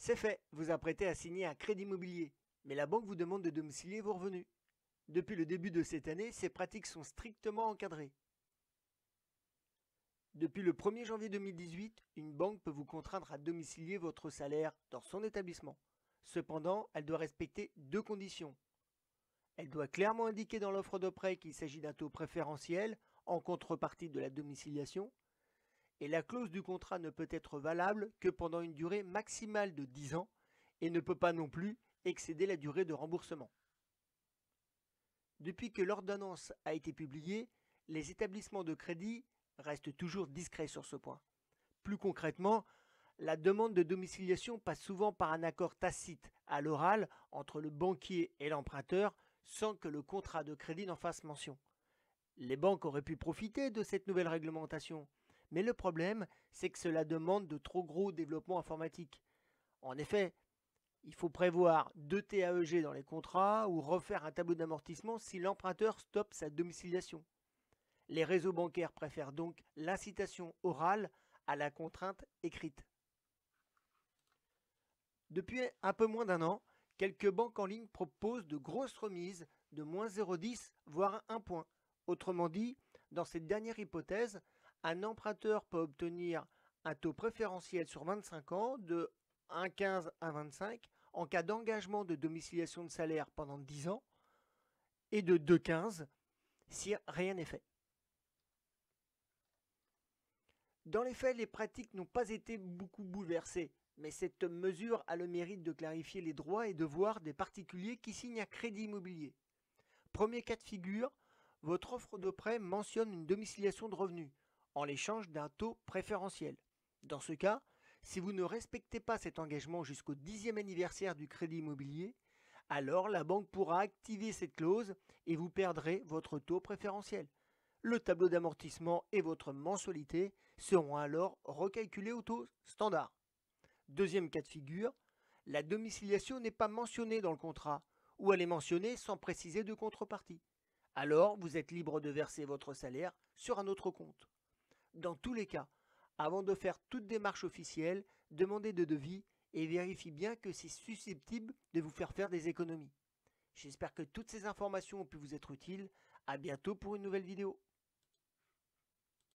C'est fait, vous apprêtez à signer un crédit immobilier, mais la banque vous demande de domicilier vos revenus. Depuis le début de cette année, ces pratiques sont strictement encadrées. Depuis le 1er janvier 2018, une banque peut vous contraindre à domicilier votre salaire dans son établissement. Cependant, elle doit respecter deux conditions. Elle doit clairement indiquer dans l'offre de prêt qu'il s'agit d'un taux préférentiel en contrepartie de la domiciliation, et la clause du contrat ne peut être valable que pendant une durée maximale de 10 ans et ne peut pas non plus excéder la durée de remboursement. Depuis que l'ordonnance a été publiée, les établissements de crédit restent toujours discrets sur ce point. Plus concrètement, la demande de domiciliation passe souvent par un accord tacite à l'oral entre le banquier et l'emprunteur sans que le contrat de crédit n'en fasse mention. Les banques auraient pu profiter de cette nouvelle réglementation, mais le problème, c'est que cela demande de trop gros développements informatiques. En effet, il faut prévoir 2 TAEG dans les contrats ou refaire un tableau d'amortissement si l'emprunteur stoppe sa domiciliation. Les réseaux bancaires préfèrent donc l'incitation orale à la contrainte écrite. Depuis un peu moins d'un an, quelques banques en ligne proposent de grosses remises de moins 0,10 voire 1 point. Autrement dit, dans cette dernière hypothèse, un emprunteur peut obtenir un taux préférentiel sur 25 ans de 1,15 à 25 en cas d'engagement de domiciliation de salaire pendant 10 ans et de 2,15 si rien n'est fait. Dans les faits, les pratiques n'ont pas été beaucoup bouleversées, mais cette mesure a le mérite de clarifier les droits et devoirs des particuliers qui signent un crédit immobilier. Premier cas de figure, votre offre de prêt mentionne une domiciliation de revenus en l'échange d'un taux préférentiel. Dans ce cas, si vous ne respectez pas cet engagement jusqu'au 10e anniversaire du crédit immobilier, alors la banque pourra activer cette clause et vous perdrez votre taux préférentiel. Le tableau d'amortissement et votre mensualité seront alors recalculés au taux standard. Deuxième cas de figure, la domiciliation n'est pas mentionnée dans le contrat ou elle est mentionnée sans préciser de contrepartie. Alors vous êtes libre de verser votre salaire sur un autre compte. Dans tous les cas, avant de faire toute démarche officielle, demandez de devis et vérifiez bien que c'est susceptible de vous faire des économies. J'espère que toutes ces informations ont pu vous être utiles. À bientôt pour une nouvelle vidéo.